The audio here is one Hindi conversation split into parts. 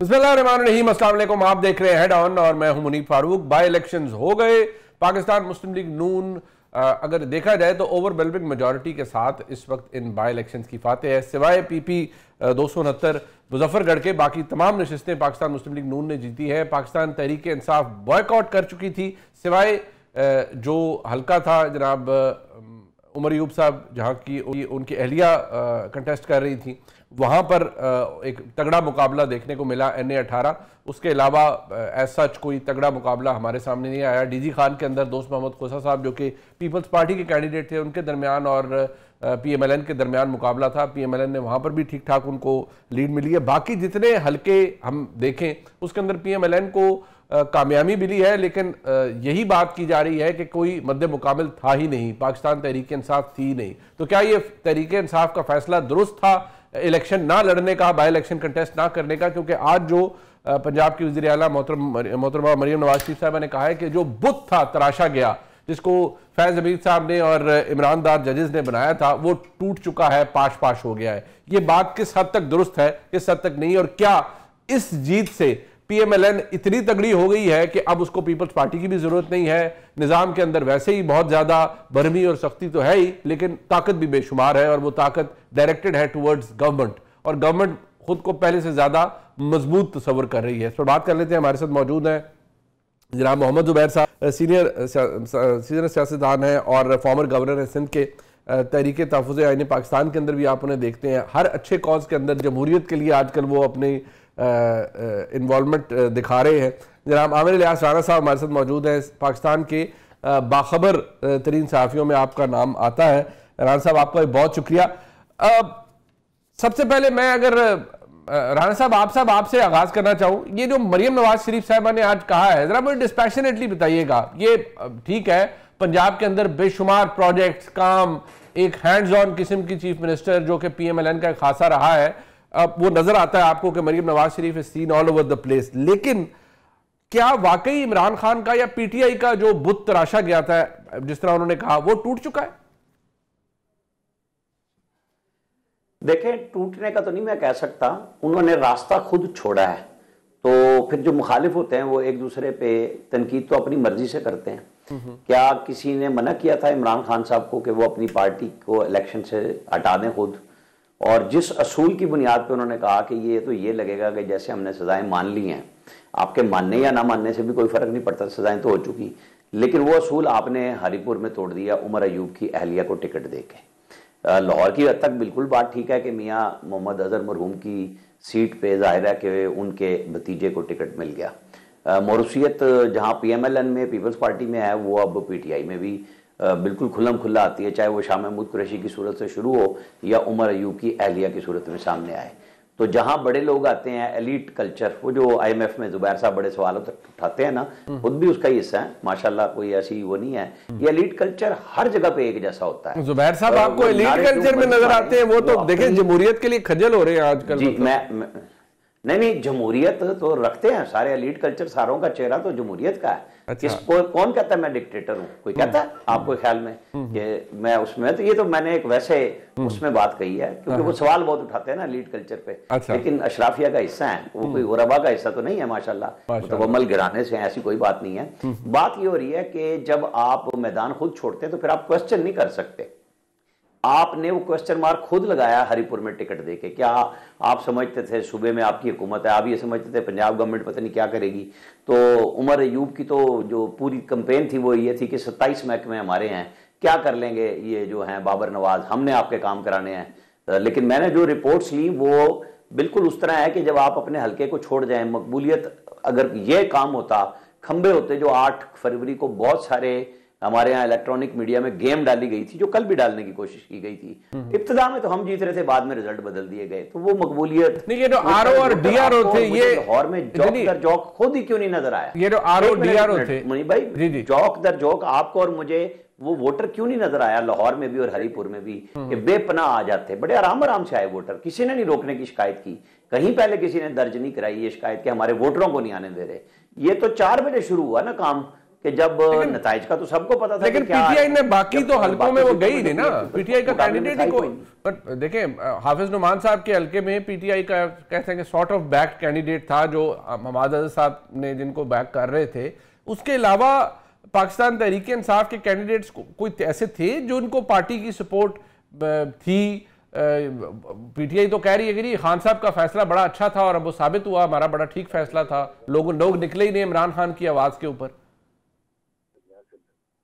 बिस्मिल्लाहिर्रहमानिर्रहीम, अस्सलाम वालेकुम। आप देख रहे हैं हेड ऑन और मैं हूं मुनीब फारूक। बाई इलेक्शंस हो गए। पाकिस्तान मुस्लिम लीग नून अगर देखा जाए तो ओवरवेलमिंग मेजॉरिटी के साथ इस वक्त इन बाई इलेक्शंस की फातेह है। सिवाय पीपी 269 मुजफ्फरगढ़ के बाकी तमाम नशिस्तें पाकिस्तान मुस्लिम लीग नून ने जीती है। पाकिस्तान तहरीक इंसाफ बॉयकॉट कर चुकी थी, सिवाय जो हल्का था जनाब उमर अयूब साहब, जहाँ की उनकी अहलिया कंटेस्ट कर रही थी, वहाँ पर एक तगड़ा मुकाबला देखने को मिला NA-18। उसके अलावा एज सच कोई तगड़ा मुकाबला हमारे सामने नहीं आया। डीजी खान के अंदर दोस्त मोहम्मद खोसा साहब जो कि पीपल्स पार्टी के कैंडिडेट थे, उनके दरमियान और PMLN के दरमियान मुकाबला था। PMLN ने वहाँ पर भी ठीक ठाक उनको लीड मिली है। बाकी जितने हल्के हम देखें उसके अंदर PMLN को कामयाबी मिली है, लेकिन यही बात की जा रही है कि कोई मद्दे मुकाबिल था ही नहीं, पाकिस्तान तहरीक इंसाफ थी नहीं। तो क्या ये तहरीक इंसाफ का फैसला दुरुस्त था इलेक्शन ना लड़ने का, बाई इलेक्शन कंटेस्ट ना करने का? क्योंकि आज जो पंजाब की वज़ीर आला मोहतरमा मरियम नवाज शरीफ साहबा ने कहा है कि जो बुत था तराशा गया, जिसको फैज़ हमीद साहब ने और इमरान दार जजेस ने बनाया था, वो टूट चुका है, पाश हो गया है। ये बात किस हद तक दुरुस्त है, किस हद तक नहीं? और क्या इस जीत से PMLN इतनी तगड़ी हो गई है कि अब उसको पीपल्स पार्टी की भी जरूरत नहीं है? निज़ाम के अंदर वैसे ही बहुत ज़्यादा बरहमी और सख्ती तो है ही, लेकिन ताकत भी बेशुमार है और वो ताकत डायरेक्टेड है टुवर्ड्स गवर्नमेंट, और गवर्नमेंट खुद को पहले से ज़्यादा मजबूत तस्वर कर रही है। इस पर बात कर लेते हैं। हमारे साथ मौजूद हैं जनाब मोहम्मद ज़ुबैर साहब, सीनियर सियासतदान हैं और फॉर्मर गवर्नर हैं सिंध के। तहरीक तहफ़्फ़ुज़ आईन पाकिस्तान के अंदर भी आप उन्हें देखते हैं, हर अच्छे कॉज के अंदर जमहूरियत के लिए आजकल वो अपनी इन्वॉल्वमेंट दिखा रहे हैं। जनाब आमिर इलियास राना साहब हमारे साथ मौजूद हैं। पाकिस्तान के बाखबर तरीन सहाफ़ियों में आपका नाम आता है। राना साहब, आपका बहुत शुक्रिया। सबसे पहले मैं अगर राना साहब आपसे आगाज करना चाहूँ, ये जो मरियम नवाज शरीफ साहबा ने आज कहा है, जरा मुझे डिस्पैशनेटली बताइएगा। ये ठीक है, पंजाब के अंदर बेशुमार प्रोजेक्ट्स, काम, एक हैंड्स ऑन किस्म की चीफ मिनिस्टर जो कि PMLN का खासा रहा है, अब वो नजर आता है आपको कि Maryam Nawaz Sharif is seen all over the place. लेकिन क्या वाकई इमरान खान का या PTI का जो बुत तराशा गया था, जिस तरह उन्होंने कहा, वो टूट चुका है? देखें, टूटने का तो नहीं मैं कह सकता, उन्होंने रास्ता खुद छोड़ा है। तो फिर जो मुखालिफ होते हैं वो एक दूसरे पे तनकीद तो अपनी मर्जी से करते हैं। क्या किसी ने मना किया था इमरान खान साहब को कि वो अपनी पार्टी को इलेक्शन से हटा दें खुद? और जिस असूल की बुनियाद पे उन्होंने कहा कि ये तो ये लगेगा कि जैसे हमने सजाएं मान ली हैं, आपके मानने या ना मानने से भी कोई फर्क नहीं पड़ता, सजाएं तो हो चुकी, लेकिन वो असूल आपने हरीपुर में तोड़ दिया उमर अयूब की अहलिया को टिकट दे के। लाहौर की हद तक बिल्कुल बात ठीक है कि मियाँ मोहम्मद अजहर मरहूम की सीट पे जाहिर है कि उनके भतीजे को टिकट मिल गया। मौरूसियत जहाँ PMLN में, पीपल्स पार्टी में है, वो अब PTI में भी बिल्कुल खुल्लम खुल्ला आती है, चाहे वो शाह महमूद कुरैशी की सूरत से शुरू हो या उमर अयूब की अहलिया की सूरत में सामने आए। तो जहां बड़े लोग आते हैं, एलीट कल्चर, वो जो IMF में जुबैर साहब बड़े सवालों तक उठाते हैं ना, खुद भी उसका हिस्सा है माशाल्लाह, कोई ऐसी वो नहीं है। ये एलीट कल्चर हर जगह पे एक जैसा होता है। जुबैर साहब आपको एलीट कल्चर में नजर आते हैं? वो तो देखें जमहूरियत के लिए खजल हो रहे हैं आजकल। जी, नहीं, जमहूरियत तो रखते हैं सारे, एलीट कल्चर सारों का चेहरा तो जमहूरियत का है। अच्छा। कौन कहता है मैं डिक्टेटर हूं? कोई कहता है आपको ख्याल में कि मैं उसमें? तो ये तो मैंने एक वैसे उसमें बात कही है, क्योंकि वो सवाल बहुत उठाते हैं ना एलीट कल्चर पे। अच्छा। लेकिन अशराफिया का हिस्सा है वो, कोई गुरबा का हिस्सा तो नहीं है माशाल्लाह। तो अमल गिराने से ऐसी कोई बात नहीं है। बात ये हो रही है कि जब आप मैदान खुद छोड़ते हैं तो फिर आप क्वेश्चन नहीं कर सकते। आपने वो क्वेश्चन मार्क खुद लगाया हरीपुर में टिकट देके। क्या आप समझते थे सूबे में आपकी हुकूमत है, आप ये समझते थे पंजाब गवर्नमेंट पता नहीं क्या करेगी? तो उमर अयूब की तो जो पूरी कंपेन थी वो ये थी कि 27 महकमे हमारे हैं, क्या कर लेंगे ये जो हैं बाबर नवाज, हमने आपके काम कराने हैं। लेकिन मैंने जो रिपोर्ट्स ली वो बिल्कुल उस तरह है कि जब आप अपने हल्के को छोड़ जाएं, मकबूलियत, अगर ये काम होता, खंबे होते जो 8 फरवरी को बहुत सारे हमारे यहाँ इलेक्ट्रॉनिक मीडिया में गेम डाली गई थी, जो कल भी डालने की कोशिश की गई थी। इब्तिदा में तो हम जीत रहे थे, बाद में रिजल्ट बदल दिए गए, तो वो मकबूलियत नहीं। ये जो RO और DRO थे, ये लाहौर में जौक दर जौक खुद ही क्यों नहीं नजर आया? ये जो RO DRO थे मुनीब भाई, जौक दर जौक आपको और मुझे वो वोटर क्यों नहीं नजर आया लाहौर में भी और हरीपुर में भी? कि बेपनाह आ जाते, बड़े आराम से आए वोटर, किसी ने नहीं रोकने की शिकायत की, कहीं पहले किसी ने दर्ज नहीं कराई ये शिकायत कि हमारे वोटरों को नहीं आने दे रहे। ये तो 4 बजे शुरू हुआ ना काम, कि जब नताइज का तो सबको पता था, लेकिन पीटीआई ने बाकी तो हलकों में वो गई नहीं ना, पीटीआई का कैंडिडेट ही कोई। पर देखें, हाफिज नुमान साहब के हलके में पीटीआई का कहते हैं कि सॉर्ट ऑफ बैक कैंडिडेट था, जो हमाद अजहर साहब ने जिनको बैक कर रहे थे। उसके अलावा पाकिस्तान तहरीक इंसाफ के कैंडिडेट्स कोई ऐसे थे जो उनको पार्टी की सपोर्ट थी? पीटीआई तो कह रही है कि खान साहब का फैसला बड़ा अच्छा था और अब वो साबित हुआ हमारा बड़ा ठीक फैसला था, लोग निकले ही नहीं इमरान खान की आवाज के ऊपर।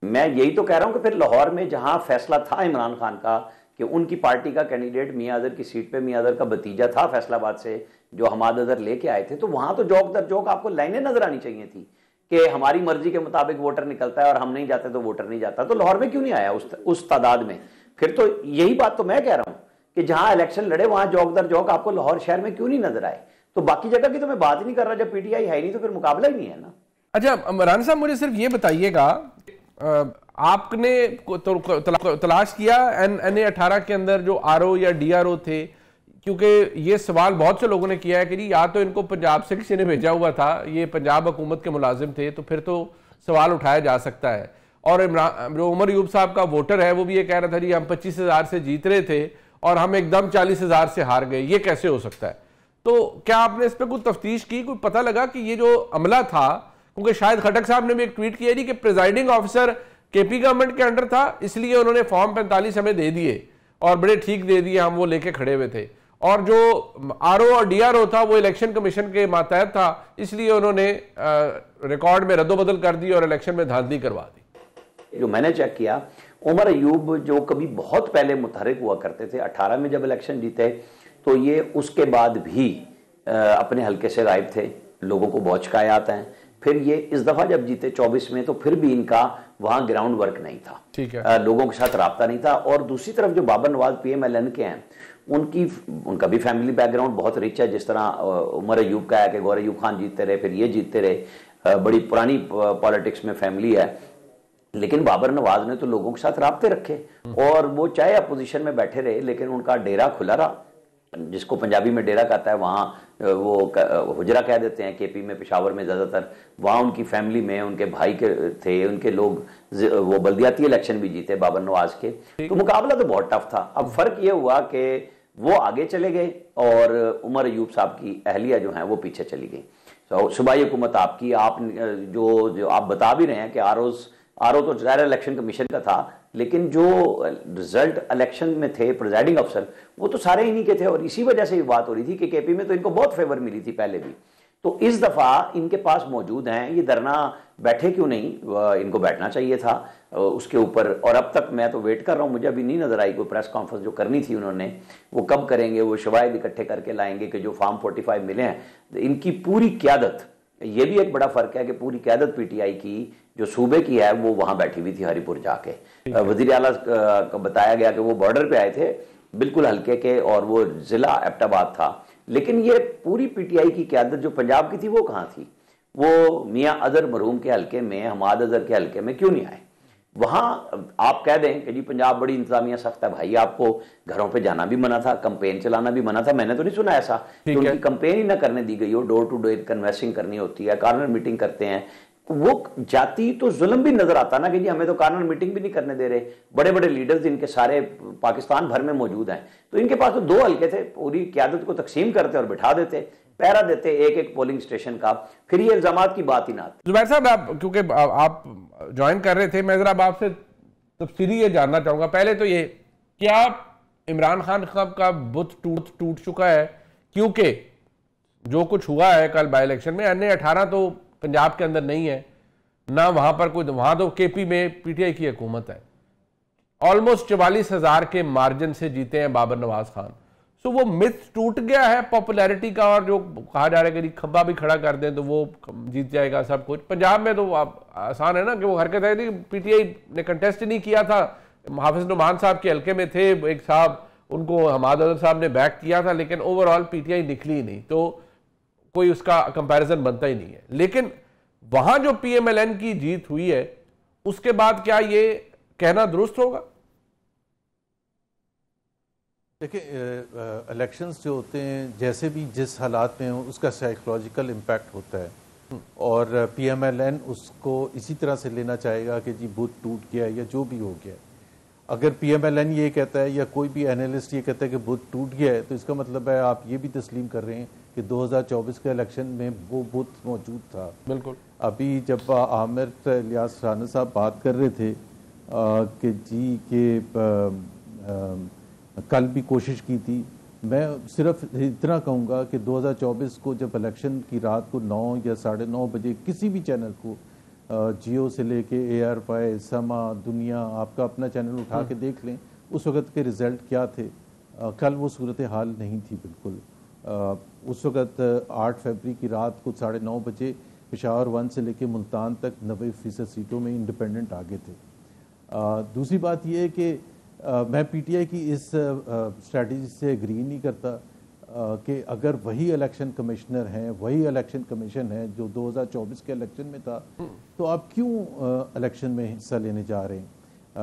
मैं यही तो कह रहा हूं कि फिर लाहौर में जहां फैसला था इमरान खान का कि उनकी पार्टी का कैंडिडेट मियां अजहर की सीट पे मियां अजहर का भतीजा था फैसलाबाद से जो हमाद अजहर लेके आए थे, तो वहां तो जौक दर जौक आपको लाइनें नजर आनी चाहिए थी कि हमारी मर्जी के मुताबिक वोटर निकलता है और हम नहीं जाते तो वोटर नहीं जाता। तो लाहौर में क्यों नहीं आया उस तादाद में? फिर तो यही बात तो मैं कह रहा हूं कि जहां इलेक्शन लड़े वहां जौक दर जौक आपको लाहौर शहर में क्यों नहीं नजर आए? तो बाकी जगह की तो मैं बात ही नहीं कर रहा, जब पीटीआई है नहीं तो फिर मुकाबला ही नहीं है ना। अच्छा इमरान साहब, मुझे सिर्फ ये बताइएगा, आपने तलाश किया NA-18 के अंदर जो RO या DRO थे? क्योंकि ये सवाल बहुत से लोगों ने किया है कि जी या तो इनको पंजाब से किसी ने भेजा हुआ था, ये पंजाब हुकूमत के मुलाजिम थे, तो फिर तो सवाल उठाया जा सकता है। और इमरान जो उमर अयूब साहब का वोटर है वो भी ये कह रहा था जी हम 25,000 से जीत रहे थे और हम एकदम 40,000 से हार गए, ये कैसे हो सकता है? तो क्या आपने इस पर कुछ तफ्तीश की, कोई पता लगा कि ये जो अमला था, क्योंकि शायद खटक साहब ने भी एक ट्वीट किया कि प्रिजाइडिंग ऑफिसर केपी गवर्नमेंट के अंडर था इसलिए उन्होंने फॉर्म 45 हमें दे दिए और बड़े ठीक दे दिए, हम वो लेके खड़े हुए थे, और जो RO और DRO था वो इलेक्शन कमीशन के मातहत था इसलिए उन्होंने रिकॉर्ड में रद्दोबदल कर दी और इलेक्शन में धांधली करवा दी। जो मैंने चेक किया, उमर अयूब जो कभी बहुत पहले मुतहरिक हुआ करते थे, 18 में जब इलेक्शन जीते तो ये उसके बाद भी अपने हल्के से गायब थे, लोगों को बहुत शिकायत हैं। फिर ये इस दफा जब जीते 24 में तो फिर भी इनका वहां ग्राउंड वर्क नहीं था, ठीक है, लोगों के साथ राब्ता नहीं था। और दूसरी तरफ जो बाबर नवाज PMLN के हैं, उनका भी फैमिली बैकग्राउंड बहुत रिच है, जिस तरह उमर अयूब का है कि गौर अयूब खान जीतते रहे, फिर ये जीतते रहे, बड़ी पुरानी पॉलिटिक्स में फैमिली है। लेकिन बाबर नवाज ने तो लोगों के साथ राब्ते रखे और वो चाहे अपोजिशन में बैठे रहे लेकिन उनका डेरा खुला रहा, जिसको पंजाबी में डेरा कहता है, वहाँ वो हुजरा कह देते हैं KP में, पेशावर में ज़्यादातर। वहाँ उनकी फैमिली में उनके भाई के थे, उनके लोग वो बल्दियाती इलेक्शन भी जीते बाबर नवाज के, तो मुकाबला तो बहुत टफ था। अब फर्क ये हुआ कि वो आगे चले गए और उमर अयूब साहब की अहलिया जो है वो पीछे चली गई। तो सूबाई हुकूमत आपकी, आप जो आप बता भी रहे हैं कि RO तो ज़ाहिर इलेक्शन कमीशन का था, लेकिन जो रिजल्ट इलेक्शन में थे प्रिजाइडिंग अफसर वो तो सारे इन्हीं के थे। और इसी वजह से ये बात हो रही थी कि KP में तो इनको बहुत फेवर मिली थी पहले भी, तो इस दफा इनके पास मौजूद हैं, ये धरना बैठे क्यों नहीं? इनको बैठना चाहिए था उसके ऊपर। और अब तक मैं तो वेट कर रहा हूँ, मुझे अभी नहीं नजर आई कोई प्रेस कॉन्फ्रेंस जो करनी थी उन्होंने, वो कब करेंगे? वो शवाहिद इकट्ठे करके लाएंगे कि जो फॉर्म 45 मिले हैं। इनकी पूरी क्यादत, ये भी एक बड़ा फर्क है कि पूरी क्यादत PTI की जो सूबे की है वो वहां बैठी हुई थी हरिपुर जाके। वजीर आला को बताया गया कि वो बॉर्डर पे आए थे बिल्कुल हल्के के, और वो जिला एबटाबाद था। लेकिन ये पूरी PTI की क्यादत जो पंजाब की थी वो कहाँ थी? वो मियां अजहर मरहूम के हल्के में, हमाद अजहर के हल्के में क्यों नहीं आए? वहां आप कह दें कि जी पंजाब बड़ी इंतजामिया सख्त है, भाई आपको घरों पे जाना भी मना था, कंपेन चलाना भी मना था। मैंने तो नहीं सुना ऐसा कि उनकी कंपेन ही ना करने दी गई हो, डोर टू डोर कन्वेंसिंग करनी होती है, कॉर्नर मीटिंग करते हैं। वो जाती तो जुल्म भी नजर आता ना कि जी हमें तो कॉर्नर मीटिंग भी नहीं करने दे रहे। बड़े बड़े लीडर्स जिनके सारे पाकिस्तान भर में मौजूद हैं, तो इनके पास तो 2 हल्के थे, पूरी क्यादत को तकसीम करते और बिठा देते, पहरा देते एक पोलिंग स्टेशन का, फिर ये इल्जामात की बात ही ना आती। जुबैर साहब, आप क्योंकि आप ज्वाइन कर रहे थे, मैं जरा आपसे तफसीली ये जानना चाहूंगा। पहले तो ये, क्या इमरान खान साहब का बुत टूट चुका है? क्योंकि जो कुछ हुआ है कल बाई इलेक्शन में, NA-18 तो पंजाब के अंदर नहीं है ना, वहां पर कोई, वहां तो KP में PTI की हुकूमत है। ऑलमोस्ट 44,000 के मार्जिन से जीते हैं बाबर नवाज खान। सो वो मिथ टूट गया है पॉपुलैरिटी का, और जो कहा जा रहा है कि खंबा भी खड़ा कर दें तो वो जीत जाएगा सब कुछ। पंजाब में तो आसान है ना कि वो हरकत है थी, PTI ने कंटेस्ट ही नहीं किया था, हाफिज नुमान साहब के हल्के में थे एक साहब, उनको हमाद अजहर साहब ने बैक किया था, लेकिन ओवरऑल PTI निकली नहीं, तो कोई उसका कंपैरिजन बनता ही नहीं है। लेकिन वहां जो PMLN की जीत हुई है उसके बाद क्या ये कहना दुरुस्त होगा? देखिए, इलेक्शंस जो होते हैं जैसे भी जिस हालात में हो उसका साइकोलॉजिकल इम्पैक्ट होता है। और पीएमएलएन उसको इसी तरह से लेना चाहेगा कि जी बुत टूट गया या जो भी हो गया। अगर पीएमएलएन ये कहता है या कोई भी एनालिस्ट ये कहता है कि बुत टूट गया है, तो इसका मतलब है आप ये भी तस्लीम कर रहे हैं कि 2024 के इलेक्शन में वो बुत मौजूद था। बिल्कुल। अभी जब आमिर इलियास राना साहब बात कर रहे थे कि जी के कल भी कोशिश की थी, मैं सिर्फ इतना कहूँगा कि 2024 को जब इलेक्शन की रात को 9 या 9:30 बजे किसी भी चैनल को, जियो से लेके ARY, समा, दुनिया, आपका अपना चैनल उठा के देख लें उस वक़्त के रिज़ल्ट क्या थे। कल वो सूरत हाल नहीं थी बिल्कुल। उस वक़्त 8 फरवरी की रात को 9:30 बजे पेशावर 1 से लेके मुल्तान तक 90% सीटों में इंडिपेंडेंट आगे थे। दूसरी बात यह है कि मैं PTI की इस स्ट्रैटेजी से एग्री नहीं करता कि अगर वही इलेक्शन कमिश्नर हैं, वही इलेक्शन कमीशन है जो 2024 के इलेक्शन में था, तो आप क्यों इलेक्शन में हिस्सा लेने जा रहे हैं?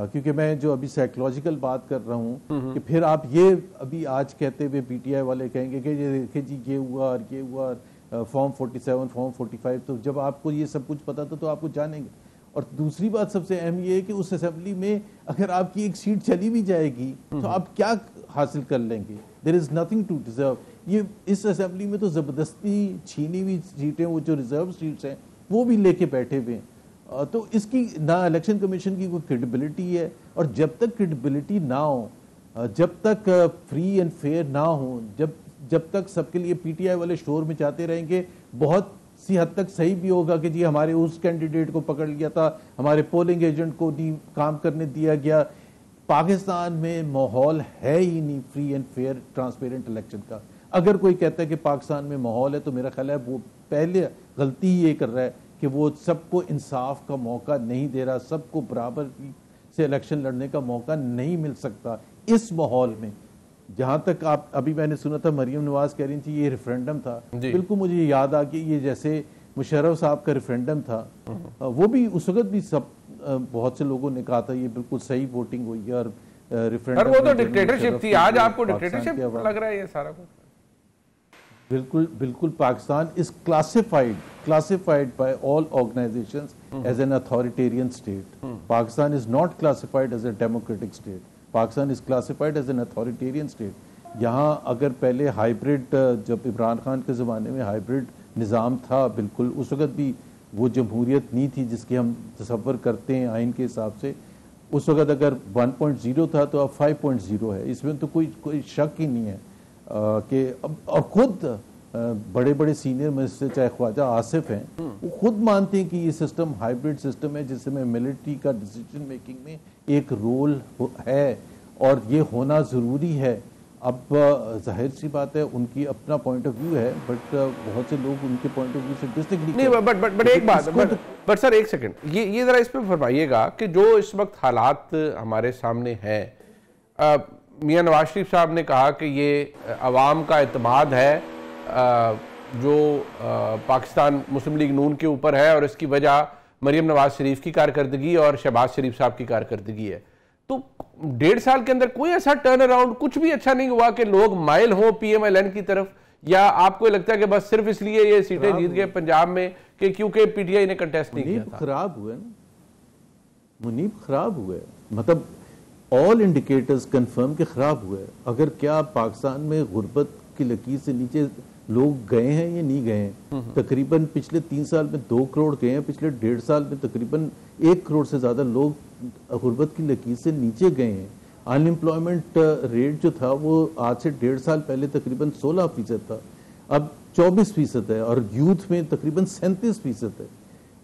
क्योंकि मैं जो अभी साइकोलॉजिकल बात कर रहा हूँ कि फिर आप ये अभी आज कहते हुए PTI वाले कहेंगे कि ये देखिए जी ये हुआ और ये हुआ, फॉर्म 47, फॉर्म 45, तो जब आपको ये सब कुछ पता था तो आपको जानेंगे। और दूसरी बात सबसे अहम ये है कि उस असेंबली में अगर आपकी एक सीट चली भी जाएगी तो आप क्या हासिल कर लेंगे? There is nothing to deserve. ये इस असेंबली में तो जबरदस्ती छीनी हुई सीटें, वो जो रिजर्व सीट्स हैं वो भी लेके बैठे हुए हैं। तो इसकी ना इलेक्शन कमीशन की कोई क्रेडिबिलिटी है, और जब तक क्रेडिबिलिटी ना हो, जब तक फ्री एंड फेयर ना हो, जब तक सबके लिए PTI वाले शोर में जाते रहेंगे, बहुत सी हद तक सही भी होगा कि जी हमारे उस कैंडिडेट को पकड़ लिया था, हमारे पोलिंग एजेंट को नहीं काम करने दिया गया। पाकिस्तान में माहौल है ही नहीं free and fair transparent election का। अगर कोई कहता है कि पाकिस्तान में माहौल है, तो मेरा ख्याल है वो पहले गलती ही ये कर रहा है कि वो सबको इंसाफ का मौका नहीं दे रहा, सबको बराबर से इलेक्शन लड़ने का मौका नहीं मिल सकता इस माहौल में। जहां तक आप अभी मैंने सुना था मरियम नवाज कह रही थी ये रेफरेंडम था, बिल्कुल मुझे याद आ कि ये जैसे मुशर्रफ साहब का रेफरेंडम था, वो भी उस वक्त भी सब बहुत से लोगों ने कहा था ये बिल्कुल सही वोटिंग हुई है, और रेफरेंडम वो तो डिक्टेटरशिप थी। आज आपको डिक्टेटरशिप लग रहा है ये सारा कुछ? बिल्कुल बिल्कुल। Pakistan is classified by all organisations as an authoritarian state. Pakistan is not classified as a democratic state. Pakistan is classified as an authoritarian state. यहाँ अगर पहले हाइब्रिड, जब इमरान खान के ज़माने में हाइब्रिड निज़ाम था, बिल्कुल उस वक़्त भी वो जमहूरियत नहीं थी जिसकी हम तसव्वुर करते हैं आइन के हिसाब से। उस वक़्त अगर 1.0 था तो अब 5.0 है। इसमें तो कोई शक ही नहीं है कि अब, और खुद बड़े बड़े सीनियर मिनिस्टर चाहे ख्वाजा आसिफ हैं, वो खुद मानते हैं कि ये सिस्टम हाइब्रिड सिस्टम है जिसमें मिलिट्री का डिसीजन मेकिंग में एक रोल है और ये होना ज़रूरी है। अब जाहिर सी बात है उनकी अपना पॉइंट ऑफ व्यू है, बट बहुत से लोग उनके पॉइंट ऑफ व्यू से डिसएग्री नहीं। बट एक बात, बट सर एक सेकंड, ये जरा इस पे फरमाइएगा कि जो इस वक्त हालात हमारे सामने हैं, मियां नवाज शरीफ साहब ने कहा कि ये अवाम का एतमाद है जो पाकिस्तान मुस्लिम लीग नून के ऊपर है, और इसकी वजह मरियम नवाज शरीफ की कारकर्दगी और शहबाज शरीफ साहब की कारकर्दगी है। तो 1.5 साल के अंदर कोई ऐसा टर्न अराउंड, कुछ भी अच्छा नहीं हुआ कि लोग माइल हो PMLN की तरफ, या आपको लगता है कि बस सिर्फ इसलिए ये सीटें जीत गए पंजाब में कि क्योंकि PTI ने कंटेस्ट नहीं किया था? खराब हुआ ना, मुनीब खराब हुआ है, मतलब ऑल इंडिकेटर्स कंफर्म के खराब हुआ है। अगर क्या पाकिस्तान में गुर्बत की लकीर से नीचे लोग गए हैं या नहीं गए हैं? तकरीबन पिछले 3 साल में 2 करोड़ गए हैं, पिछले 1.5 साल में तकरीबन 1 करोड़ से ज्यादा लोग गुर्बत की लकीर से नीचे गए हैं। अनएम्प्लॉयमेंट रेट जो था वो आज से 1.5 साल पहले तकरीबन 16% था, अब 24% है, और यूथ में तकरीबन 37% है।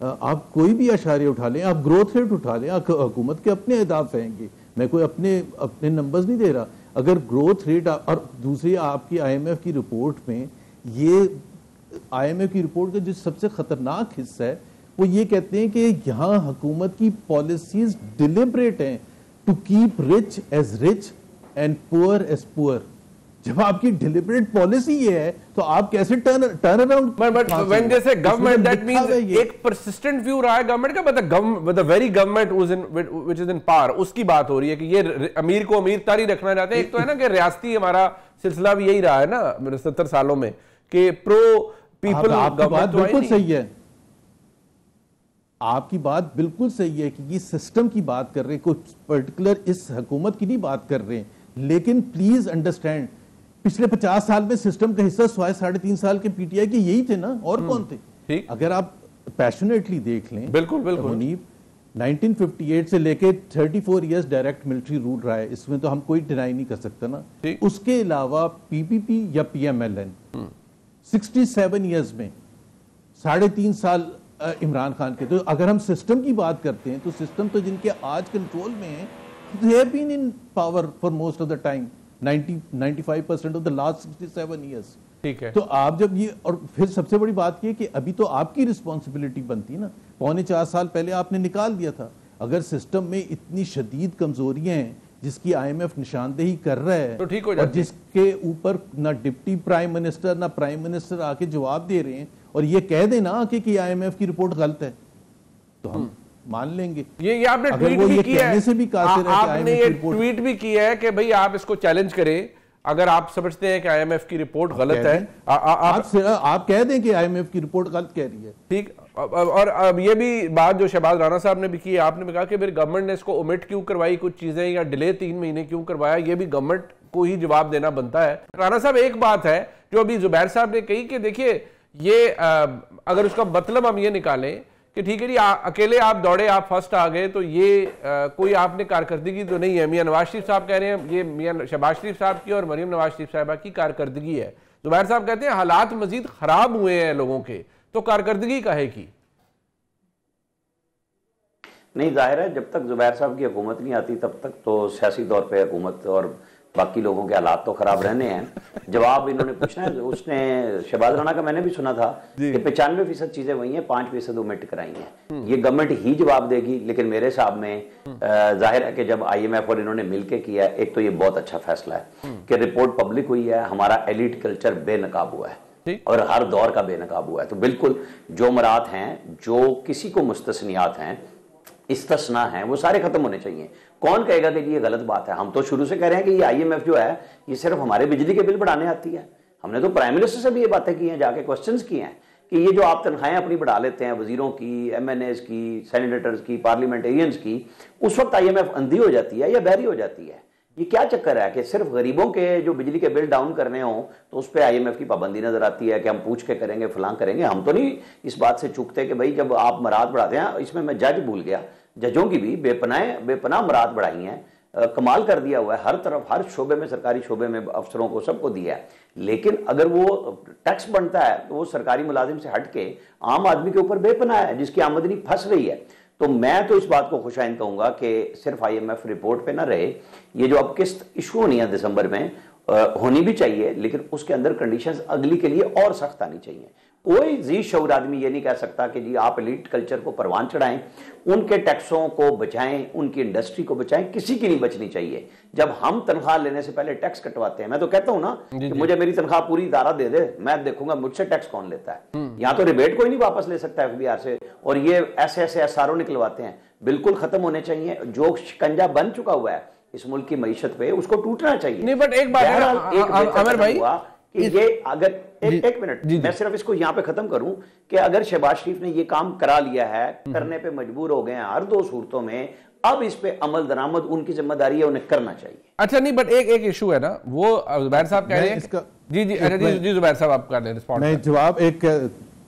आप कोई भी अशारे उठा लें, आप ग्रोथ रेट उठा लें, हुकूमत के अपने अहदाफ रहेंगे, मैं कोई अपने नंबर्स नहीं दे रहा। अगर ग्रोथ रेट, और दूसरी आपकी IMF की रिपोर्ट में, ये IMF की रिपोर्ट का जो सबसे खतरनाक हिस्सा है वो ये कहते हैं कि यहाँ हुकूमत की पॉलिसीज डिलिबरेट हैं to keep rich as rich and poor as poor. जब आपकी डिलिबरेट पॉलिसी ये है तो आप कैसे turn around? But when they say government, that means एक परसिस्टेंट व्यू रहा है गवर्नमेंट का, but the very government which is in power, उसकी बात हो रही है कि ये अमीर को अमीर तारी रखना चाहते हैं। एक तो है ना कि रियासती हमारा सिलसिला भी यही रहा है ना 70 सालों में कि प्रो पीपल। आपकी बात बिल्कुल सही है, आपकी बात बिल्कुल सही है कि ये सिस्टम की बात कर रहे हैं, कोई पर्टिकुलर इस हुकूमत की नहीं बात कर रहे हैं, लेकिन प्लीज अंडरस्टैंड पिछले 50 साल में सिस्टम का हिस्सा 3.5 साल के पीटीआई के यही थे ना, और कौन थे? अगर आप पैशनेटली देख लें, बिल्कुल बिल्कुल मुनीब 1958 से लेके 34 इयर्स डायरेक्ट मिलिट्री रूल रहा है, इसमें तो हम कोई डिनाई नहीं कर सकता ना। उसके अलावा पीपीपी या पीएमएलएन 67 इयर्स में 3.5 साल इमरान खान के। तो अगर हम सिस्टम की बात करते हैं तो सिस्टम तो जिनके आज कंट्रोल में है, they have been in power for most of the time, 95% of the last 67 years। ठीक है। तो आप जब ये, और फिर सबसे बड़ी बात ये कि अभी तो आपकी रिस्पॉन्सिबिलिटी बनती है ना, 4.25 साल पहले आपने निकाल दिया था। अगर सिस्टम में इतनी शदीद कमजोरियां हैं जिसकी आईएमएफ निशानदेही कर रहा है, तो ठीक हो और जिसके ऊपर ना डिप्टी प्राइम मिनिस्टर ना प्राइम मिनिस्टर आके जवाब दे रहे हैं, और ये कह देना कि आईएमएफ की रिपोर्ट गलत है, तो हम मान लेंगे। ये आपने ट्वीट भी किया है, आपने ये ट्वीट भी किया है कि भाई आप इसको चैलेंज करें अगर आप समझते हैं कि आईएमएफ की रिपोर्ट गलत है। आप कह दें कि आईएमएफ की रिपोर्ट गलत कह रही है, ठीक। और अब ये भी बात जो शहबाज राणा साहब ने भी की है, आपने भी कहा कि मेरी गवर्नमेंट ने इसको ओमिट क्यों करवाई कुछ चीजें, या डिले 3 महीने क्यों करवाया, ये भी गवर्नमेंट को ही जवाब देना बनता है। राणा साहब, एक बात है जो अभी जुबैर साहब ने कही कि देखिए ये अगर उसका मतलब हम ये निकालें कि ठीक है जी अकेले आप दौड़े, आप फर्स्ट आ गए, तो ये कोई आपने कारकर्दगी तो नहीं है। मियां नवाज शरीफ साहब कह रहे हैं ये मियां शहबाज शरीफ साहब की और मरीम नवाज शरीफ साहबा की कारकर्दगी है। जुबैर साहब कहते हैं हालात मजीद खराब हुए हैं लोगों के, तो कारकर्दगी काहे की? नहीं, जाहिर है जब तक जुबैर साहब की हुकूमत नहीं आती तब तक तो सियासी तौर पे हुकूमत और बाकी लोगों के हालात तो खराब रहने हैं। जवाब इन्होंने पूछना है, उसने शहबाज राणा का मैंने भी सुना था कि 95% चीजें वही हैं, 5% ओमिट कराई हैं। ये गवर्नमेंट ही जवाब देगी, लेकिन मेरे हिसाब में जाहिर है कि जब आईएमएफ और इन्होंने मिलकर किया, एक तो ये बहुत अच्छा फैसला है कि रिपोर्ट पब्लिक हुई है, हमारा एलिट कल्चर बेनकाब हुआ है और हर दौर का बेनकाब हुआ है। तो बिल्कुल जो मरात हैं, जो किसी को मुस्तस्नियात हैं, इस्तिस्ना है, वो सारे खत्म होने चाहिए। कौन कहेगा कि ये गलत बात है? हम तो शुरू से कह रहे हैं कि ये आईएमएफ जो है ये सिर्फ हमारे बिजली के बिल बढ़ाने आती है। हमने तो प्राइम मिनिस्टर से भी ये बातें की हैं, जाके क्वेश्चंस किए हैं कि ये जो आप तनख्वाहें अपनी बढ़ा लेते हैं, वजीरों की, एमएनएस की, सेनेटर्स की, पार्लियामेंटेरियंस की, उस वक्त आईएमएफ अंधी हो जाती है या बहरी हो जाती है? ये क्या चक्कर है कि सिर्फ गरीबों के जो बिजली के बिल डाउन करने हो तो उस पर आईएमएफ की पाबंदी नजर आती है कि हम पूछ के करेंगे, फलां करेंगे। हम तो नहीं इस बात से चूकते कि भाई जब आप मराद बढ़ाते हैं, इसमें मैं जज भूल गया, जजों की भी बेपनाह मराद बढ़ाई हैं, कमाल कर दिया हुआ है, हर तरफ हर शोबे में, सरकारी शोबे में अफसरों को सबको दिया है। लेकिन अगर वो टैक्स बनता है तो वो सरकारी मुलाजिम से हट के आम आदमी के ऊपर बेपनाह है, जिसकी आमदनी फंस रही है। तो मैं तो इस बात को खुशाइन कहूंगा कि सिर्फ आईएमएफ रिपोर्ट पे ना रहे, ये जो अब किस्त इशू होनी है दिसंबर में, होनी भी चाहिए, लेकिन उसके अंदर कंडीशंस अगली के लिए और सख्त आनी चाहिए। कोई जी शऊर आदमी ये नहीं कह सकता कि जी आप एलीट कल्चर को परवान चढ़ाएं, उनके टैक्सों को बचाएं, उनकी इंडस्ट्री को बचाएं, किसी की नहीं बचनी चाहिए। जब हम तनख्वाह लेने से पहले टैक्स कटवाते हैं, मैं तो कहता हूं ना कि मुझे मेरी तनख्वाह पूरी इदारा दे दे, मैं देखूंगा मुझसे टैक्स कौन लेता है। यहां तो रिबेट कोई नहीं वापस ले सकता एफबीआर से, और ये ऐसे ऐसे एसआरओ निकलवाते हैं, बिल्कुल खत्म होने चाहिए। जो शिकंजा बन चुका हुआ है इस मुल्क की मईशत पे, उसको टूटना चाहिए। नहीं, बट एक बात आमिर भाई, ये अगर एक मिनट मैं सिर्फ इसको यहां पे खत्म करूं कि अगर शहबाज शरीफ ने ये काम करा लिया है, करने पे मजबूर हो गए हैं हर दो सूरतों में, अब इस पे अमल दरामद उनकी जिम्मेदारी है, उन्हें करना चाहिए। अच्छा, नहीं, बट एक इशू है ना, वो जुबैर साहब कह रहे हैं इसका, जी जुबैर साहब आप कर लें रिस्पॉन्ड। मैं जवाब एक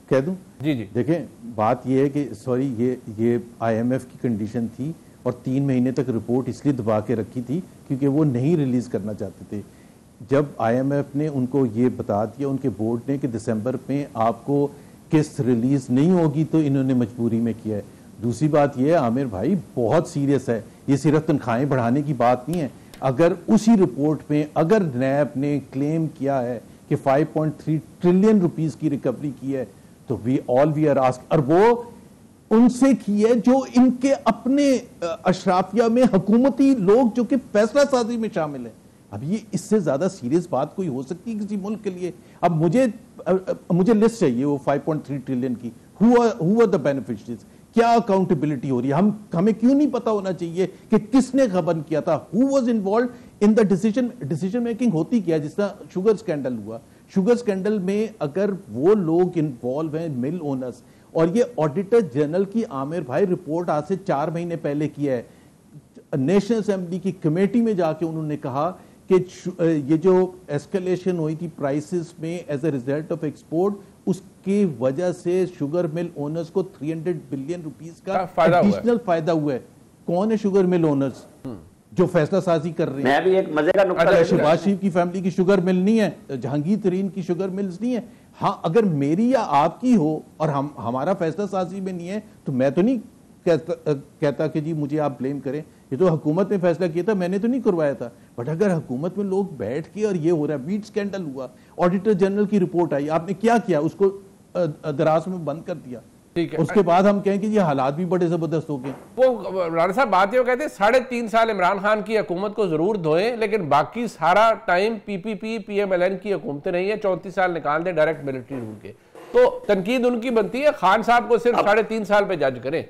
कह दूं। जी देखें, बात ये है कि सॉरी ये आईएमएफ की कंडीशन थी और 3 महीने तक रिपोर्ट इसलिए दबा के रखी थी क्योंकि वो नहीं रिलीज करना चाहते थे। जब आईएमएफ ने उनको ये बता दिया, उनके बोर्ड ने, कि दिसंबर में आपको किस्त रिलीज नहीं होगी, तो इन्होंने मजबूरी में किया है। दूसरी बात ये है आमिर भाई, बहुत सीरियस है, ये सिर्फ तनख्वाहें बढ़ाने की बात नहीं है। अगर उसी रिपोर्ट में अगर नैब ने क्लेम किया है कि 5.3 ट्रिलियन रुपीस की रिकवरी की है, तो वी आर आस्क, और वो उनसे की है जो इनके अपने अशराफिया में हुकूमती लोग जो कि फैसला साजी में शामिल है। अब ये इससे ज्यादा सीरियस बात कोई हो सकती है किसी मुल्क के लिए? अब मुझे लिस्ट चाहिए वो 5.3 ट्रिलियन की, हु आर द बेनिफिशियरीज, क्या अकाउंटेबिलिटी हो रही है, हमें क्यों नहीं पता होना चाहिए कि किसने गबन किया था, who was involve in the decision making होती क्या? जिस तरह शुगर स्कैंडल हुआ, शुगर स्कैंडल में अगर वो लोग इन्वॉल्व हैं मिल ओनर्स, और ये ऑडिटर जनरल की आमिर भाई रिपोर्ट आज से 4 महीने पहले किया है, नेशनल असेंबली की कमेटी में जाके उन्होंने कहा कि ये जो एस्केलेशन हुई थी प्राइसेस में as a result of export, उसकी वजह से शुगर मिल ओनर्स को 300 बिलियन रुपीस का एडिशनल फायदा हुआ है। कौन है शुगर मिल ओनर्स जो फैसला साजी कर रहे हैं? मैं भी एक मजे का नुक्ता, शहबाज शरीफ की फैमिली की शुगर मिल नहीं है, जहांगीर तरीन की शुगर मिल्स नहीं है। हाँ, अगर मेरी या आपकी हो और हमारा फैसला साजी में नहीं है तो मैं तो नहीं कहता कि जी मुझे आप ब्लेम करें, ये तो हुकूमत ने फैसला किया था, मैंने तो नहीं करवाया था। बट अगर हुकूमत में लोग बैठ के और ये हो रहा है, वीट स्कैंडल हुआ, ऑडिटर जनरल की रिपोर्ट आई, आपने क्या किया? उसको दराज में बंद कर दिया। ठीक है, उसके बाद हम कहें कि ये हालात भी बड़े जबरदस्त हो गए। वो राणा साहब बात ये कहते हैं 3.5 साल इमरान खान की हुकूमत को जरूर धोएं, लेकिन बाकी सारा टाइम पीपीपी पीएमएलएन की हुकूमतें रही है, 34 साल निकाल दें डायरेक्ट मिलिट्री रूल के, तो तनकीद उनकी बनती है। खान साहब को सिर्फ 3.5 साल पे जज करें।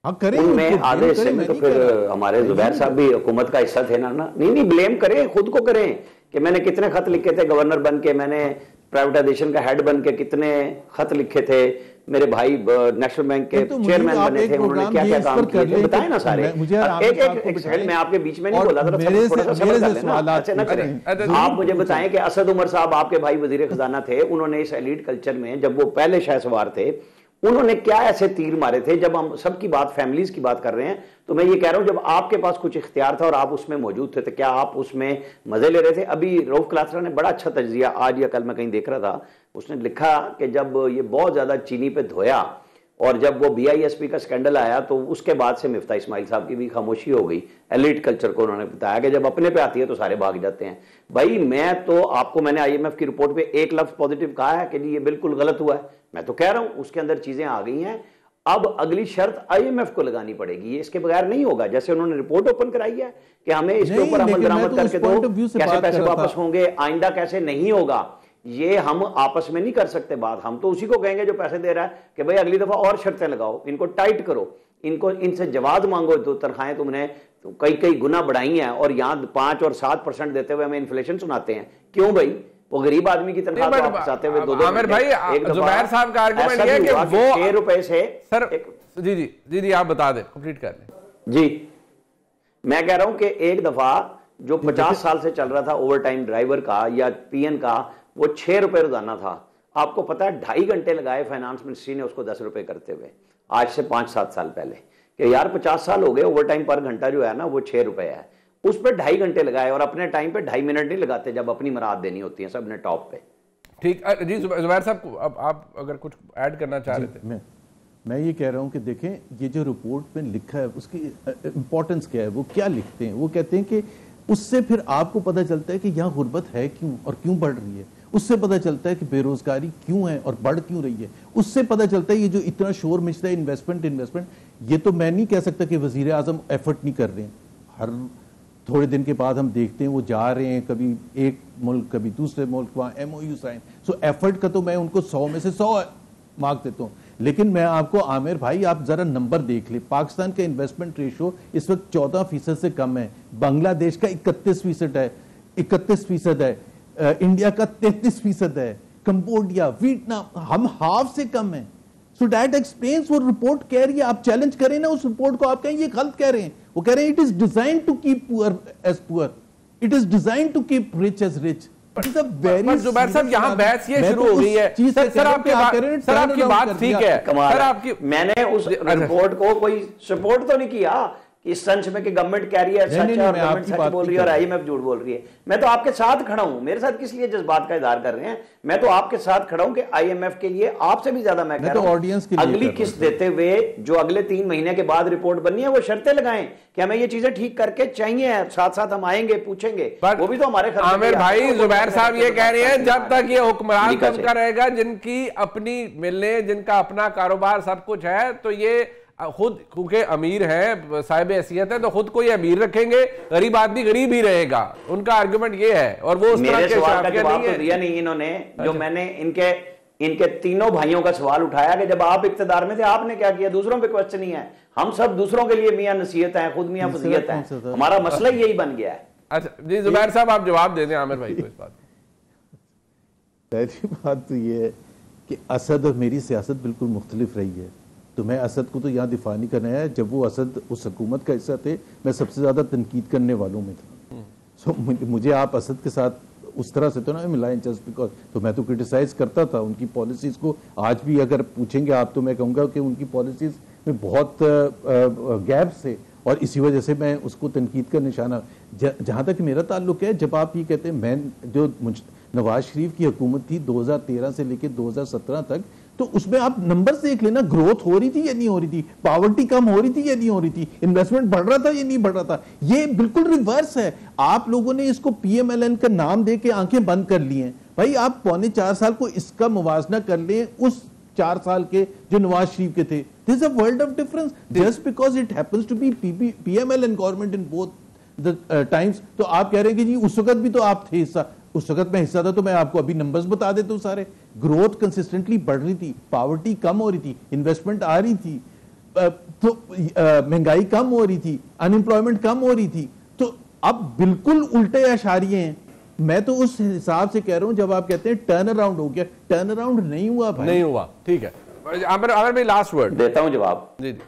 उनमें आधे से में तो फिर हमारे जुबैर साहब भी हुकूमत का हिस्सा थे ना। नहीं, ब्लेम करें, खुद को करें कि मैंने कितने खत लिखे थे गवर्नर बन के, मैंने प्राइवेटाइजेशन का हेड बन के कितने खत लिखे थे, मेरे भाई नेशनल बैंक के चेयरमैन बने थे, उन्होंने क्या क्या काम किए थे, बताए ना सारे। एक सेकंड, मैं आपके बीच में नहीं बोला था, थोड़ा सा सब्र कर लेना, अच्छा ना करें। आप मुझे बताएं कि असद उमर साहब आपके भाई वजीर खजाना थे, उन्होंने इस एलीट कल्चर में जब वो पहले शहसवार थे, उन्होंने क्या ऐसे तीर मारे थे? जब हम सबकी बात, फैमिलीज की बात कर रहे हैं, तो मैं ये कह रहा हूं जब आपके पास कुछ इख्तियार था और आप उसमें मौजूद थे, तो क्या आप उसमें मजे ले रहे थे? अभी रऊफ क्लासरा ने बड़ा अच्छा तज्जिया आज या कल मैं कहीं देख रहा था, उसने लिखा कि जब ये बहुत ज्यादा चीनी पे धोया और जब वो BISP का स्कैंडल आया तो उसके बाद से मिफ्ता इस्माइल साहब की भी खामोशी हो गई। एलीट कल्चर को उन्होंने बताया कि जब अपने पे आती है तो सारे भाग जाते हैं। भाई मैं तो आपको, मैंने IMF की रिपोर्ट पे एक लफ्ज पॉजिटिव कहा है कि ये बिल्कुल गलत हुआ है, मैं तो कह रहा हूं उसके अंदर चीजें आ गई हैं। अब अगली शर्त IMF को लगानी पड़ेगी, ये इसके बगैर नहीं होगा। जैसे उन्होंने रिपोर्ट ओपन कराई है कि हमें इसके ऊपर अमल दरामद करके दो, कैसे पैसे वापस होंगे, आइंदा कैसे नहीं होगा, ये हम आपस में नहीं कर सकते बात। हम तो उसी को कहेंगे जो पैसे दे रहा है कि भाई अगली दफा और शर्तें लगाओ, इनको टाइट करो, इनको इनसे जवाब मांगो, तो तनख्वाहें तुमने तो कई गुना बढ़ाई हैं और यहाँ 5 और 7% देते हुए हमें इन्फ्लेशन सुनाते हैं। क्यों भाई? वो गरीब आदमी की तनख्वाह वापस आते हुए 2-2 आमिर भाई, जुबैर साहब का आर्गुमेंट ये है कि वो 6 रुपए से सर जी आप बता दें, कंप्लीट कर लें। जी, मैं कह रहा हूं कि एक दफा जो 50 साल से चल रहा था ओवर टाइम ड्राइवर का या PN का, वो 6 रुपए रोजाना था। आपको पता है 2.5 घंटे लगाए फाइनेंस मिनिस्ट्री ने उसको 10 रुपए करते हुए, आज से 5-7 साल पहले, कि यार 50 साल हो गए, ओवर टाइम पर घंटा जो है ना वो 6 रुपए है, उस पर 2.5 घंटे लगाए और अपने टाइम पे 2.5 मिनट नहीं लगाते जब अपनी मराद देनी होती है सबने टॉप पे। ठीक जी, जुबैर साहब अब आप अगर कुछ ऐड करना चाह रहे थे। मैं ये कह रहा हूं कि देखें ये जो रिपोर्ट में लिखा है उसकी इंपॉर्टेंस क्या है, वो क्या लिखते हैं? वो कहते हैं कि उससे फिर आपको पता चलता है कि यहाँ गुर्बत है क्यों और क्यों बढ़ रही है, उससे पता चलता है कि बेरोजगारी क्यों है और बढ़ क्यों रही है, उससे पता चलता है ये जो इतना शोर मचता है इन्वेस्टमेंट, ये तो मैं नहीं कह सकता कि वजीर आजम एफर्ट नहीं कर रहे हैं। हर थोड़े दिन के बाद हम देखते हैं वो जा रहे हैं, कभी एक मुल्क कभी दूसरे मुल्क, वहाँ MOU साइन। सो एफर्ट का तो मैं उनको 100 में से 100 मार्क देता हूँ। लेकिन मैं आपको आमिर भाई, आप जरा नंबर देख ले, पाकिस्तान का इन्वेस्टमेंट रेशो इस वक्त 14% से कम है, बांग्लादेश का 31% है, 31% है, इंडिया का 33% है, कंबोडिया, वियतनाम, हम हाफ से कम है। सो दैट एक्सप्लेन्स, वो रिपोर्ट कह रही है, आप चैलेंज करें ना उस रिपोर्ट को, आप कहें ये गलत कह रहे हैं, वो कह रहे हैं it is design to keep poor as poor, it is design to keep rich as rich. Zubair साहब यहाँ बहस ये शुरू हो गई है। सर आपकी बात ठीक है, सर आपकी, मैंने उस रिपोर्ट को कोई सपोर्ट तो नहीं किया इस संच में कि गवर्नमेंट कह रही है सच है और गवर्नमेंट सच बोल रही है और IMF झूठ बोल रही है। मैं तो आपके साथ खड़ा हूं, मेरे साथ किस लिए जज्बात का इजहार कर रहे हैं? मैं तो आपके साथ खड़ा हूं कि IMF के लिए आपसे भी ज्यादा मैं कह रहा हूं अगली किस्त देते हुए जो अगले 3 महीने के बाद रिपोर्ट बननी है वो शर्तें लगाएं कि हमें ये चीजें ठीक करके चाहिए, साथ साथ हम आएंगे पूछेंगे, वो भी तो हमारे खर्च। आमिर भाई, जुबैर साहब ये कह रहे हैं जब तक ये हुक्मरान तबका रहेगा जिनकी अपनी मिलें, जिनका अपना कारोबार सब कुछ है, तो ये खुद क्योंकि अमीर है, साहिब हैसियत है, तो खुद को ये अमीर रखेंगे, गरीब आदमी गरीब ही रहेगा। उनका आर्गुमेंट ये है और वो उस तरह के सवाल का जवाब तो दिया नहीं इन्होंने। जो मैंने इनके तीनों भाइयों का सवाल उठाया कि जब आप इक्तदार में थे आपने क्या किया, दूसरों पे क्वेश्चन नहीं है। हम सब दूसरों के लिए मियां नसीहत है, खुद मियां फजीयत है, हमारा मसला यही बन गया है। अच्छा जी, जुबैर साहब आप जवाब दे दें आमिर भाई को इस बात। पहली बात तो ये है कि असद और मेरी सियासत बिल्कुल मुख्तलिफ रही है। तो मैं असद को तो यहाँ दिफा नहीं करना है, जब वो असद उस हुकूमत का हिस्सा थे मैं सबसे ज़्यादा तनकीद करने वालों में था। सो मुझे आप असद के साथ उस तरह से तो ना मिलाएं जस्ट बिकॉज, तो मैं तो क्रिटिसाइज करता था उनकी पॉलिसीज़ को। आज भी अगर पूछेंगे आप तो मैं कहूँगा कि उनकी पॉलिसीज़ में बहुत गैप्स थे और इसी वजह से मैं उसको तनकीद का निशाना। जहाँ तक मेरा ताल्लुक है, जब आप ये कहते हैं मैं जो नवाज शरीफ की हुकूमत थी 2013 से लेकर 2017 तक, तो उसमें आप नंबर्स देख लेना, ग्रोथ हो रही थी या नहीं हो रही थी, पॉवर्टी कम हो रही थी या नहीं हो रही थी, इन्वेस्टमेंट बढ़ रहा था या नहीं बढ़ रहा था। ये बिल्कुल रिवर्स है। आप लोगों ने इसको PMLN का नाम दे के आंखें बंद कर ली हैं। भाई आप 3.25 साल को इसका मुवाजना कर लें उस 4 साल के जो नवाज शरीफ के थे। This a world of difference just because it happens to be PMLN government in both the times. तो आप कह रहे हैं कि जी उस वक्त भी तो आप थे हिस्सा, उस वक्त मैं हिस्सा था, तो मैं आपको अभी नंबर्स बता देता हूं सारे। ग्रोथ कंसिस्टेंटली बढ़ रही थी, पॉवर्टी कम हो रही थी, इन्वेस्टमेंट आ रही थी, तो महंगाई कम हो रही थी, अनएम्प्लॉयमेंट कम हो रही थी। तो अब बिल्कुल उल्टे अशारिये हैं। मैं तो उस हिसाब से कह रहा हूं, जब आप कहते हैं टर्न अराउंड हो गया, टर्न अराउंड नहीं हुआ भाई, नहीं हुआ। ठीक है, आमिर भाई लास्ट वर्ड देता हूं जवाब। जी जी,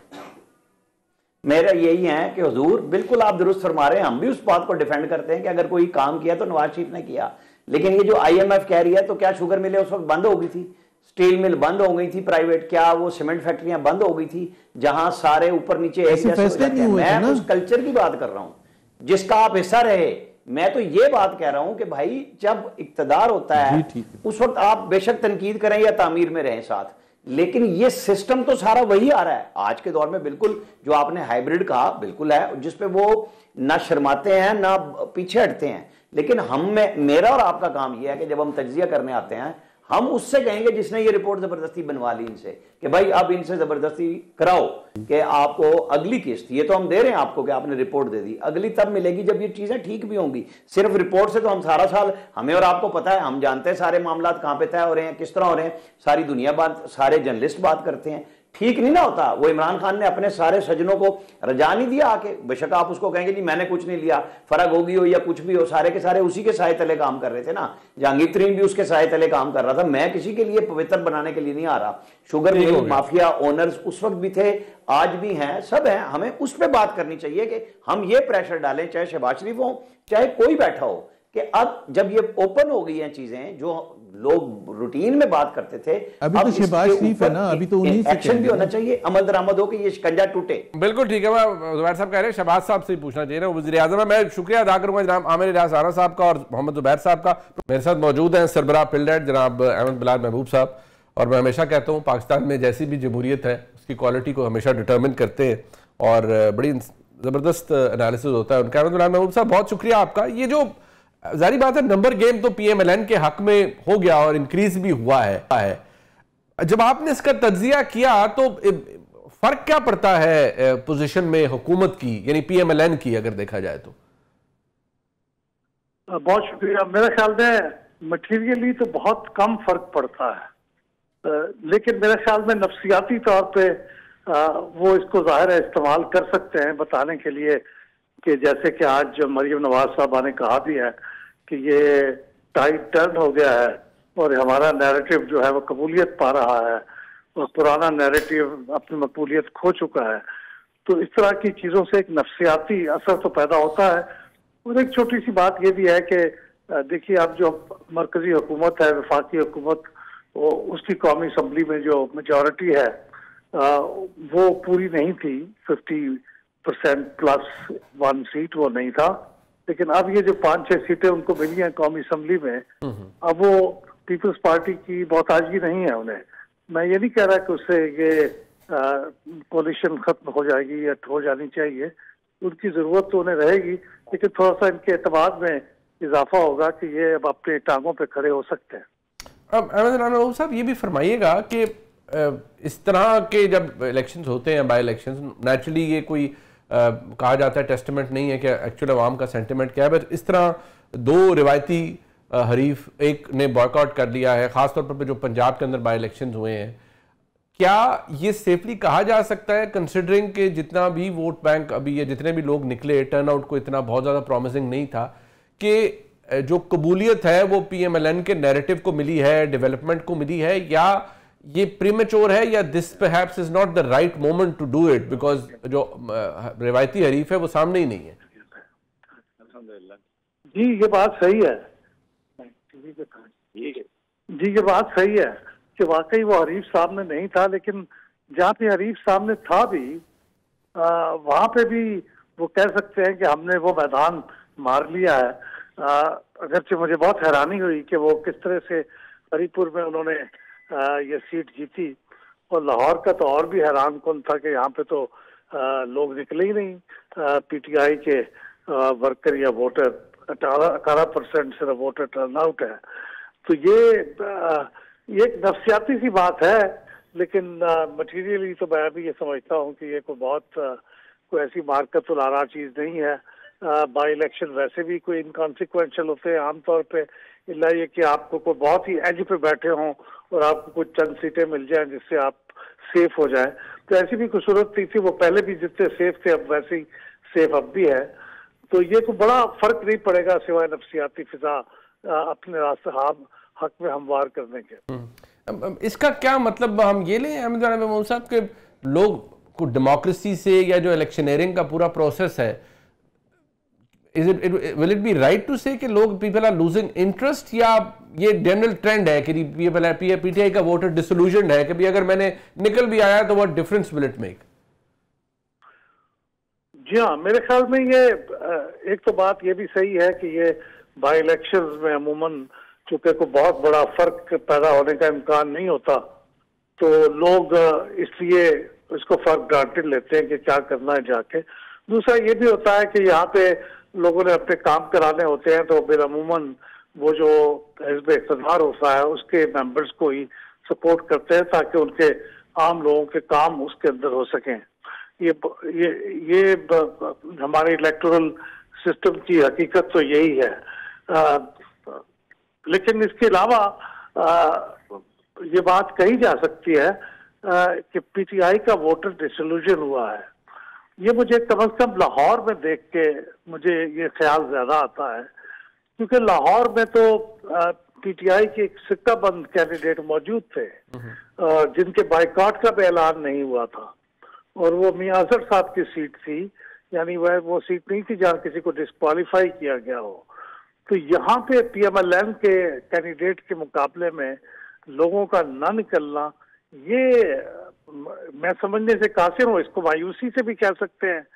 मेरा यही है कि हुजूर बिल्कुल आप दुरुस्त फरमा रहे हैं, हम भी उस बात को डिफेंड करते हैं कि अगर कोई काम किया तो नवाज शरीफ ने किया। लेकिन ये जो IMF कह रही है, तो क्या शुगर मिलें उस वक्त बंद हो गई थी, स्टील मिल बंद हो गई थी प्राइवेट, क्या वो सीमेंट फैक्ट्रियां बंद हो गई थी जहां सारे ऊपर नीचे एक जैसे हो जाते हैं? मैं उस कल्चर की बात कर रहा हूं जिसका आप हिस्सा रहे। मैं तो ये बात कह रहा हूं कि भाई जब इक्तदार होता है उस वक्त आप बेशक तनकीद करें या तामीर में रहें साथ, लेकिन ये सिस्टम तो सारा वही आ रहा है आज के दौर में। बिल्कुल जो आपने हाइब्रिड कहा बिल्कुल है, जिसपे वो ना शर्माते हैं ना पीछे हटते हैं। लेकिन मेरा और आपका काम यह है कि जब हम तज्जिया करने आते हैं, हम उससे कहेंगे जिसने ये रिपोर्ट जबरदस्ती बनवा ली इनसे, कि भाई अब इनसे जबरदस्ती कराओ कि आपको अगली किस्त, ये तो हम दे रहे हैं आपको कि आपने रिपोर्ट दे दी, अगली तब मिलेगी जब ये चीजें ठीक भी होंगी। सिर्फ रिपोर्ट से तो हम सारा साल, हमें और आपको पता है, हम जानते हैं सारे मामला कहां पे तय हो रहे हैं, किस तरह हो रहे हैं, सारी दुनिया बात, सारे जर्नलिस्ट बात करते हैं। ठीक नहीं ना होता। वो इमरान खान ने अपने सारे सज्जनों को रजा नहीं दिया आके, बेशक आप उसको कहेंगे जी मैंने कुछ नहीं लिया, फर्क होगी हो या कुछ भी हो, सारे के सारे उसी के साए तले काम कर रहे थे ना। जहांगीर तरीन भी उसके साए तले काम कर रहा था। मैं किसी के लिए पवित्र बनाने के लिए नहीं आ रहा। शुगर मिल माफिया ओनर्स उस वक्त भी थे, आज भी हैं, सब हैं। हमें उस पर बात करनी चाहिए कि हम ये प्रेशर डालें, चाहे शहबाज शरीफ हो चाहे कोई बैठा हो, कि अब जब ये ओपन हो गई हैं चीजें जो लोग रूटीन में बात करते थे, अभी तो शहबाज शरीफ है ना, अभी तो उन्हीं से एक्शन भी होना चाहिए, अमल दरामद हो कि ये शिकंजा टूटे। बिल्कुल ठीक है। मैं जुबैर साहब कह रहे हैं शहबाज साहब से ही पूछना चाहिए ना, वज़ीर आज़म है। मैं शुक्रिया अदा करूंगा जनाब आमिर इलियास राणा साहब का और मोहम्मद जुबैर साहब का। मेरे साथ मौजूद हैं सरबराह पिल्डेट जनाब अहमद बिलाल महबूब साहब। और मैं हमेशा कहता हूँ पाकिस्तान में जैसी भी जमहूरियत है उसकी क्वालिटी को हमेशा डिटर्मिन करते हैं और बड़ी ज़बरदस्त एनालिसिस होता है उनका। अहमद बिलाल महबूब साहब बहुत शुक्रिया आपका। ये जो जारी बात है नंबर गेम तो PMLN के हक में हो गया और इंक्रीज भी हुआ है। जब आपने इसका तज्जिया किया तो फर्क क्या पड़ता है पोजीशन में हुकूमत की यानी PMLN की अगर देखा जाए तो? बहुत शुक्रिया। मेरे ख्याल में मटीरियली तो बहुत कम फर्क पड़ता है, लेकिन मेरे ख्याल में नफ्सियाती तौर पे वो इसको जाहिर है इस्तेमाल कर सकते हैं बताने के लिए कि जैसे कि आज मरियम नवाज साहबा ने कहा भी है कि ये टाइट टर्न हो गया है और हमारा नैरेटिव जो है वो कबूलियत पा रहा है और पुराना नैरेटिव अपनी मकबूलियत खो चुका है। तो इस तरह की चीज़ों से एक नफ्सियाती असर तो पैदा होता है। और एक छोटी सी बात ये भी है कि देखिए अब जो मरकजी हुकूमत है, वफाकी हुकूमत, वो उसकी कौमी असम्बली में जो मेजॉरिटी है वो पूरी नहीं थी, 50% प्लस 1 सीट वो नहीं था। लेकिन अब ये जो 5-6 सीटें उनको मिली हैं कौमी असम्बली में, अब वो पीपल्स पार्टी की बहुताजगी नहीं है उन्हें। मैं ये नहीं कह रहा कि उससे ये कोलिशन खत्म हो जाएगी या हो जानी चाहिए, उनकी जरूरत तो उन्हें रहेगी, लेकिन थोड़ा सा इनके एतमाद में इजाफा होगा कि ये अब अपने टांगों पे खड़े हो सकते हैं। अब अहमद साहब ये भी फरमाइएगा कि इस तरह के जब इलेक्शंस होते हैं, बाई इलेक्शंस, नेचुरली ये कोई कहा जाता है टेस्टमेंट नहीं है कि एक्चुअल अवाम का सेंटिमेंट क्या है, बट इस तरह दो रिवायती हरीफ एक ने बॉयकॉट कर लिया है, खासतौर पर जो पंजाब के अंदर बाई इलेक्शंस हुए हैं, क्या ये सेफली कहा जा सकता है कंसिडरिंग कि जितना भी वोट बैंक अभी ये जितने भी लोग निकले, टर्नआउट को इतना बहुत ज़्यादा प्रॉमिसिंग नहीं था, कि जो कबूलियत है वो PMLN के नैरेटिव को मिली है, डेवलपमेंट को मिली है, या ये प्रीमेच्योर है, या this perhaps is not the right moment to do it because जो रिवायती हरीफ है वो सामने ही नहीं है? जी ये बात सही है, जी ये बात सही है कि वाकई वो हरीफ सामने नहीं था, लेकिन जहाँ पे हरीफ सामने था भी वहाँ पे भी वो कह सकते हैं कि हमने वो मैदान मार लिया है। अगरचे मुझे बहुत हैरानी हुई कि वो किस तरह से हरीपुर में उन्होंने ये सीट जीती, और लाहौर का तो और भी हैरान कौन था कि यहाँ पे तो लोग निकले ही नहीं, PTI के वर्कर या वोटर 18% सिर्फ वोटर टर्नआउट है। तो ये एक नफ्सियाती सी बात है, लेकिन मटीरियली तो मैं भी ये समझता हूँ कि ये कोई ऐसी मार्कत लारा चीज़ नहीं है। बाई इलेक्शन वैसे भी कोई इनकॉन्सिक्वेंशियल होते हैं आमतौर पे, इल्ला ये कि आपको कोई बहुत ही एज पे बैठे हों और आपको कुछ चंद सीटें मिल जाएं जिससे आप सेफ हो जाएं। तो ऐसी भी कोई सूरत नहीं थी, वो पहले भी जितने सेफ थे अब वैसे ही सेफ अब भी है। तो ये कोई बड़ा फर्क नहीं पड़ेगा सिवाय नफ्सियाती फिजा अपने रास्ते हक में हमवार करने के। इसका क्या मतलब हम ये लें अहमद महमूद साहब के लोग को डेमोक्रेसी से, या जो इलेक्शनरिंग का पूरा प्रोसेस है, will it be right to say कि लोग people are losing interest, या ये जनरल ट्रेंड है कि PTI का वोटर डिसोल्यूशन है कि भी अगर मैंने निकल भी आया तो what difference will it make? जी हाँ, मेरे ख्याल में ये एक तो बात ये भी सही है कि ये बाई इलेक्शंस में अमूमन चूंकि कोई बहुत बड़ा फर्क पैदा होने का इम्कान नहीं होता, तो लोग इसलिए इसको फर्क ग्रांटेड लेते हैं कि क्या करना है जाके। दूसरा ये भी होता है कि यहाँ पे लोगों ने अपने काम कराने होते हैं, तो फिर अमूमन वो जो हिज़्ब इक़्तिदार होता है उसके मेंबर्स को ही सपोर्ट करते हैं ताकि उनके आम लोगों के काम उसके अंदर हो सकें। ये हमारे इलेक्टोरल सिस्टम की हकीकत तो यही है। लेकिन इसके अलावा ये बात कही जा सकती है कि PTI का वोटर डिसोल्यूशन हुआ है। ये मुझे कम से कम लाहौर में देख के मुझे ये ख्याल ज्यादा आता है, क्योंकि लाहौर में तो PTI के एक सिक्का बंद कैंडिडेट मौजूद थे जिनके बाइकआउट का भी ऐलान नहीं हुआ था, और वो मियां अजहर साहब की सीट थी, यानी वह वो सीट नहीं थी जहाँ किसी को डिस्क्वालीफाई किया गया हो। तो यहाँ पे PMLN के कैंडिडेट के मुकाबले में लोगों का न निकलना, ये मैं समझने से कासिर हूँ। इसको मायूसी से भी कह सकते हैं,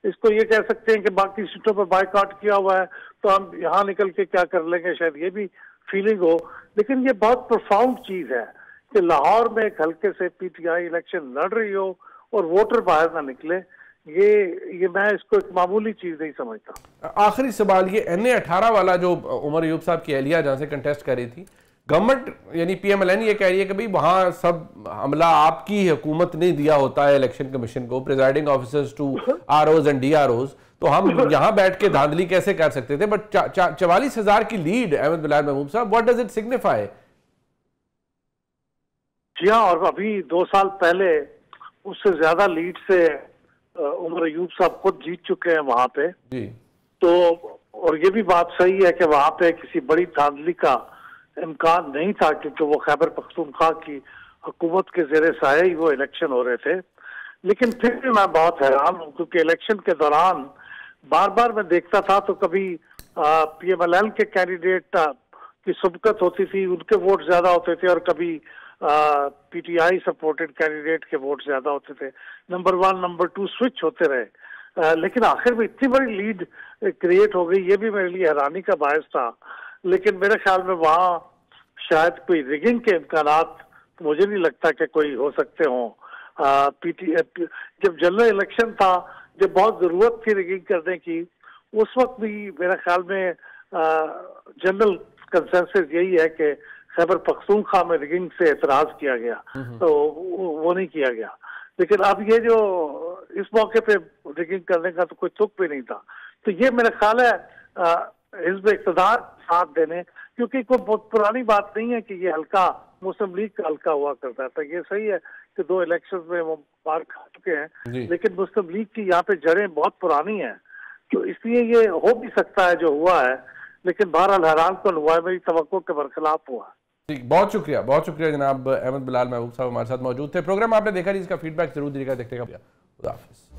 इसको ये कह सकते हैं कि बाकी सीटों पर बायकॉट किया हुआ है तो हम यहाँ निकल के क्या कर लेंगे, शायद ये भी फीलिंग हो। लेकिन ये बहुत प्रोफाउंड चीज है कि लाहौर में एक हल्के से PTI इलेक्शन लड़ रही हो और वोटर बाहर ना निकले, ये मैं इसको एक मामूली चीज नहीं समझता। आखिरी सवाल, ये NA18 वाला जो उमर अयूब साहब की एहलिया जहाँ से कंटेस्ट कर रही थी, गवर्नमेंट यानी PMLN ये कह रही है कि भाई वहाँ सब हमला आपकी हुकूमत ने दिया होता है इलेक्शन कमीशन को, presiding officers to ROs and DROs, तो हम यहाँ बैठ के धांधली कैसे कर सकते थे। बट 44,000 की लीड अहमद बिलाल महमूद साहब, व्हाट डज इट सिग्निफाई? जी हाँ, और अभी 2 साल पहले उससे ज्यादा लीड से उमर अयूब साहब खुद जीत चुके हैं वहां पे जी। तो और ये भी बात सही है कि वहां पे किसी बड़ी धांधली का इम्कान नहीं था, क्योंकि वो खैबर पख्तूनख्वा की हुकूमत के जेर साए ही वो इलेक्शन हो रहे थे। लेकिन फिर भी मैं बहुत हैरान हूँ, क्योंकि इलेक्शन के दौरान बार बार मैं देखता था तो कभी PMLN के कैंडिडेट की सबकत होती थी, उनके वोट ज्यादा होते थे, और कभी PTI सपोर्टेड कैंडिडेट के वोट ज्यादा होते थे। नंबर 1 नंबर 2 स्विच होते रहे, लेकिन आखिर में इतनी बड़ी लीड क्रिएट हो गई, ये भी मेरे लिए हैरानी का बायस था। लेकिन मेरे ख्याल में वहाँ शायद कोई रिगिंग के इम्कानात तो मुझे नहीं लगता कि कोई हो सकते हों। जब जनरल इलेक्शन था, जब बहुत जरूरत थी रिगिंग करने की, उस वक्त भी मेरे ख्याल में जनरल कंसेंसस यही है कि खैबर पख्तूनख्वा में रिगिंग से एतराज किया गया, तो वो नहीं किया गया। लेकिन अब ये जो इस मौके पे रिगिंग करने का तो कोई तुक भी नहीं था। तो ये मेरा ख्याल है हिज़्ब इक़्तिदार साथ देने, क्योंकि कोई बहुत पुरानी बात नहीं है कि ये हल्का मुस्लिम लीग का हल्का हुआ करता था। ये सही है कि 2 इलेक्शन में वो मार खा चुके हैं, लेकिन मुस्लिम लीग की यहाँ पे जड़ें बहुत पुरानी हैं, तो इसलिए ये हो भी सकता है जो हुआ है लेकिन बहरहाल हैरान कौन हुआ है, मेरी तवक्को के बरखिलाफ हुआ। ठीक, बहुत शुक्रिया जनाब। अहमद बिलाल महबूब साहब हमारे साथ मौजूद थे। प्रोग्राम आपने देखा, इसका फीडबैक जरूर दीजिएगा। देखने का खुदा हाफिज़।